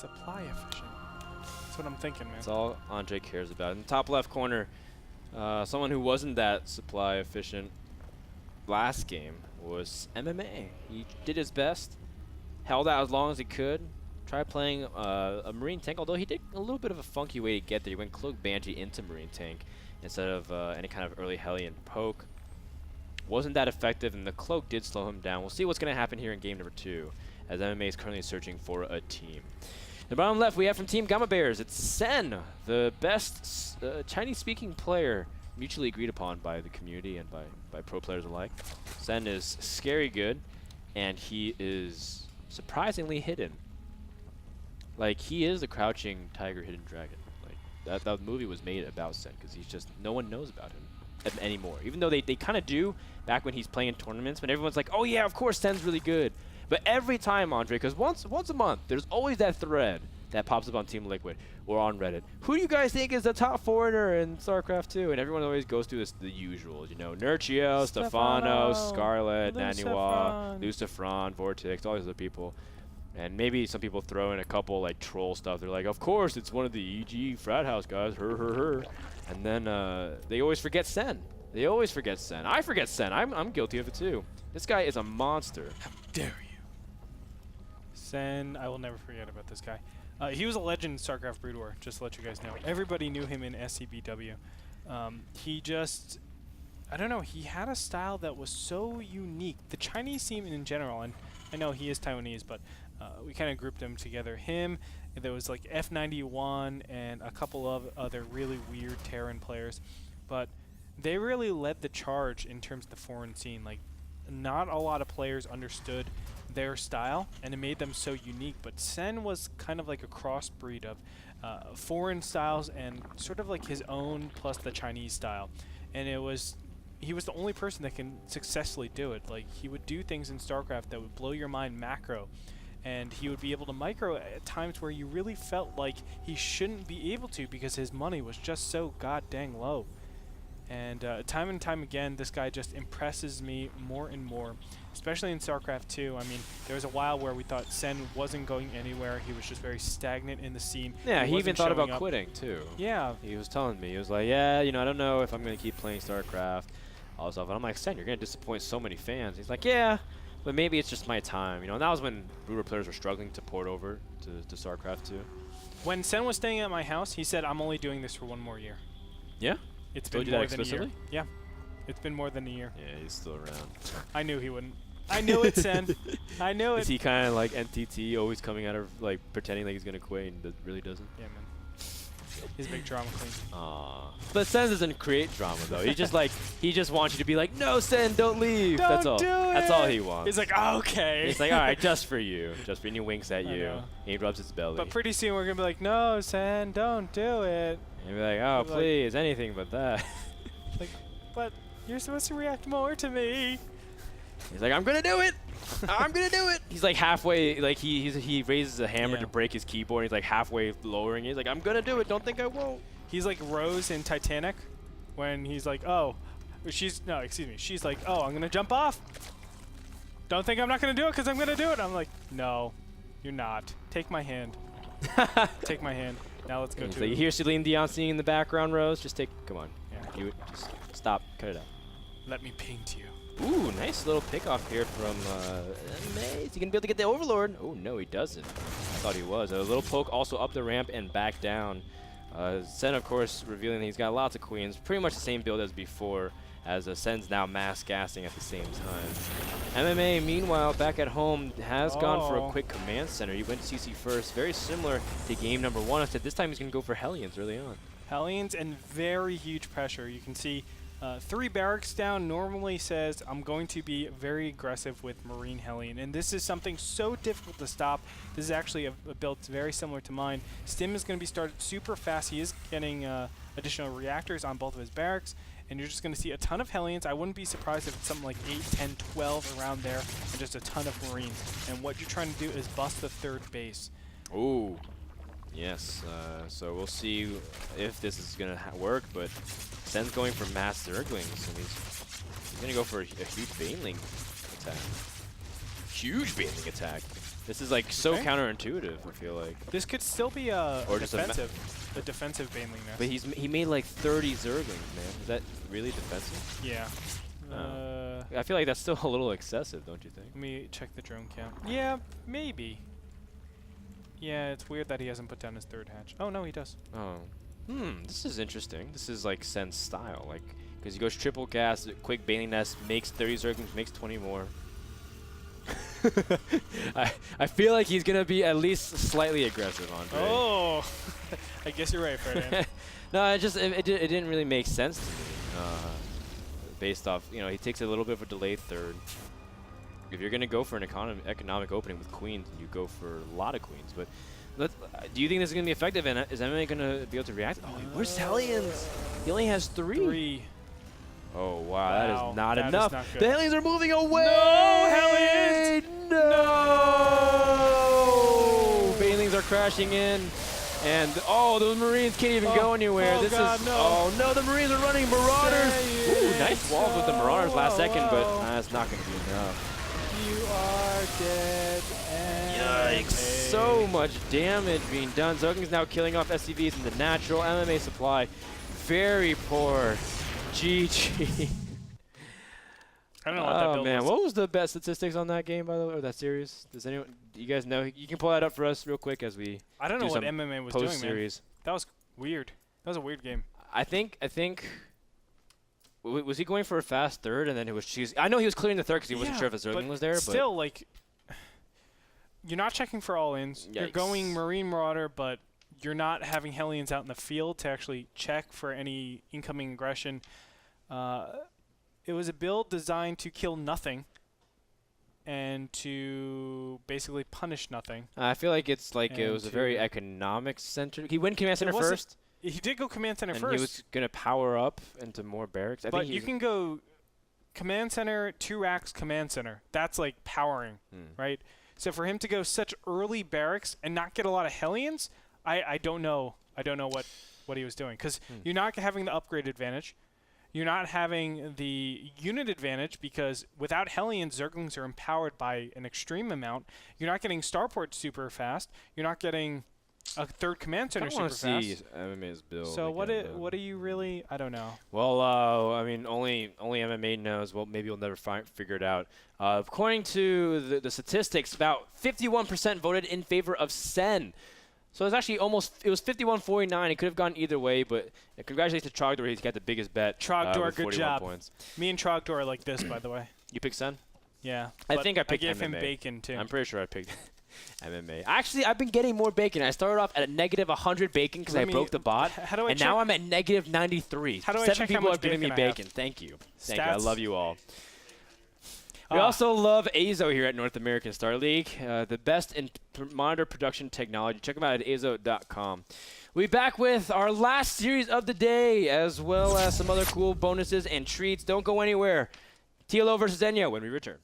supply efficient. That's what I'm thinking, man. That's all Andre cares about. In the top left corner, someone who wasn't that supply efficient last game was MMA. He did his best, held out as long as he could, tried playing a Marine tank, although he did a little bit of a funky way to get there. He went Cloak Banshee into Marine tank instead of any kind of early Hellion poke. Wasn't that effective, and the Cloak did slow him down. We'll see what's going to happen here in game number 2, as MMA is currently searching for a team. The bottom left, we have from Team Gamma Bears, it's Sen, the best Chinese-speaking player mutually agreed upon by the community and by pro players alike. Sen is scary good, and he is surprisingly hidden. Like, he is the crouching tiger hidden dragon. Like, that movie was made about Sen, because he's just, no one knows about him anymore. Even though they kind of do back when he's playing in tournaments, but everyone's like, oh yeah, of course Sen's really good. But every time, Andre, because once a month, there's always that thread that pops up on Team Liquid or on Reddit. Who do you guys think is the top foreigner in Starcraft 2? And everyone always goes through the usuals, you know, Nurchio, Stefano, Scarlet, Naniwa, Lucifron, Vortex, all these other people. And maybe some people throw in a couple like troll stuff. They're like, of course, it's one of the EG frat house guys, her. And then they always forget Sen. They always forget Sen. I forget Sen. I'm guilty of it too. This guy is a monster. How dare you? Sen, I will never forget about this guy. He was a legend in Starcraft Brood War, just to let you guys know. Everybody knew him in SCBW. He just, I don't know, he had a style that was so unique. The Chinese scene in general, and I know he is Taiwanese, but we kind of grouped them together. Him, there was like F91 and a couple of other really weird Terran players, but they really led the charge in terms of the foreign scene. Like, not a lot of players understood their style, and it made them so unique. But Sen was kind of like a crossbreed of foreign styles and sort of like his own plus the Chinese style. And he was the only person that can successfully do it. Like, he would do things in StarCraft that would blow your mind macro, and he would be able to micro at times where you really felt like he shouldn't be able to because his money was just so god dang low. And time and time again, this guy just impresses me more and more, especially in StarCraft 2. I mean, there was a while where we thought Sen wasn't going anywhere. He was just very stagnant in the scene. Yeah, he even thought about quitting, too. Yeah. He was telling me, he was like, yeah, you know, I don't know if I'm going to keep playing StarCraft, all this stuff. And I'm like, Sen, you're going to disappoint so many fans. He's like, yeah, but maybe it's just my time. You know, and that was when Brood players were struggling to port over to StarCraft 2. When Sen was staying at my house, he said, I'm only doing this for 1 more year. Yeah? It's been more than a year. Yeah. It's been more than a year. Yeah, he's still around. I knew he wouldn't. I knew it, Sen. I knew it. Is he kind of like NTT, always coming out of, like, pretending like he's going to quit and really doesn't? Yeah, man. He's a big drama queen. Aww. But Sen doesn't create drama, though. He just, like, he just wants you to be like, no, Sen, don't leave. That's all. That's all he wants. He's like, oh, okay. He's like, all right, just for you. Just for you. And he winks at you. And he rubs his belly. But pretty soon we're going to be like, no, Sen, don't do it. And you'll be like, oh, please, like, anything but that. Like, but you're supposed to react more to me. He's like, I'm gonna do it. I'm gonna do it. He's like halfway, like he raises a hammer to break his keyboard. He's like halfway lowering it. He's like, I'm gonna do it. Don't think I won't. He's like Rose in Titanic, when he's like, oh, she's like, oh, I'm gonna jump off. Don't think I'm not gonna do it because I'm gonna do it. I'm like, no, you're not. Take my hand. Take my hand. Now let's go to like, you hear Celine Dion singing in the background, Rose? Just come on. Yeah. You just stop. Cut it out. Let me paint you. Ooh, nice little pick-off here from MMA. Is he going to be able to get the Overlord? Oh, no, he doesn't. I thought he was. A little poke also up the ramp and back down. Sen, of course, revealing that he's got lots of queens. Pretty much the same build as before, as Sen's now mass gassing at the same time. MMA, meanwhile, back at home, has gone for a quick command center. He went CC first, very similar to game number 1. I said this time he's going to go for Hellions early on. Hellions and very huge pressure. You can see 3 barracks down normally says I'm going to be very aggressive with Marine Hellion, and this is something so difficult to stop. This is actually a build very similar to mine. Stim is going to be started super fast. He is getting additional reactors on both of his barracks, and you're just going to see a ton of Hellions. I wouldn't be surprised if it's something like 8, 10, 12 around there, and just a ton of Marines. And what you're trying to do is bust the 3rd base. Ooh. Yes, so we'll see if this is going to work, but Sen's going for mass Zerglings, and he's going to go for a huge Baneling attack. Huge Baneling attack. This is like so Okay. counterintuitive, I feel like. This could still be a Or just a defensive Baneling nest. But he made like 30 Zerglings, man. Is that really defensive? Yeah. I feel like that's still a little excessive, don't you think? Let me check the drone count. Yeah, maybe. Yeah, it's weird that he hasn't put down his 3rd hatch. Oh, no, he does. Oh. This is interesting. This is like Sen's style. Like, because he goes triple gas, quick Baneling nest, makes 30 Zerglings, makes 20 more. I feel like he's going to be at least slightly aggressive, Andre. Oh! I guess you're right, Ferdinand. No, it didn't really make sense to me. Based off, you know, he takes a little bit of a delayed 3rd. If you're going to go for an economic opening with queens, you go for a lot of queens. But do you think this is going to be effective? And is MMA going to be able to react? Oh, where's Hellions? He only has 3. 3. Oh, wow, that is not that is enough. not good. The Hellions are moving away! No, Hellions! No! Banelings are crashing in. And, oh, those Marines can't even go anywhere. Oh, This God, is, no. oh, no, the Marines are running Marauders. Ooh, nice walls with the Marauders last second, but that's not going to be enough. You are dead. Yikes. So much damage being done. Zergling's now killing off SCVs in the natural. MMA supply, very poor. GG. I don't know what that Oh build man, was. what was the best statistics on that game, by the way, or that series? Does anyone, do you guys know? You can pull that up for us real quick as we I don't know do what some MMA was doing, man. post-series. That was weird. That was a weird game. I think, was he going for a fast 3rd and then it was choosing? I know he was clearing the 3rd because he wasn't sure if a Zergling was there, still, like, you're not checking for all-ins. You're going Marine Marauder, but you're not having Hellions out in the field to actually check for any incoming aggression. It was a build designed to kill nothing and to basically punish nothing. I feel like it's like it And was a very economic-centered. He went Command Center first, He did go Command Center and first. he was going to power up into more barracks. But you can go Command Center, 2 racks, Command Center. That's like powering, right? So for him to go such early barracks and not get a lot of Hellions, I don't know. I don't know what he was doing. Because you're not having the upgrade advantage. You're not having the unit advantage because without Hellions, Zerglings are empowered by an extreme amount. You're not getting Starport super fast. You're not getting a 3rd Command Center super fast. I want to see MMA's build. So again, what do you really? I don't know. Well, I mean, only MMA knows. Well, maybe we'll never figure it out. According to the statistics, about 51% voted in favor of Sen. So it's actually it was 51-49. It could have gone either way, but congratulations to Trogdor. He's got the biggest bet. Trogdor, good job. Points. Me and Trogdor are like this, by the way. You picked Sen? Yeah. I think I picked gave MMA. him bacon, too. I'm pretty sure I picked MMA. Actually, I've been getting more bacon. I started off at a -100 bacon because I broke the bot, how do I and now I'm at -93. How do I 7 check how people much are giving me bacon I have? bacon. Thank you. Thank you. I Stats? love you all. We also love Azo here at North American Star League, the best in monitor production technology. Check them out at azo.com. We'll be back with our last series of the day, as well as some other cool bonuses and treats. Don't go anywhere. TLO versus Enya when we return.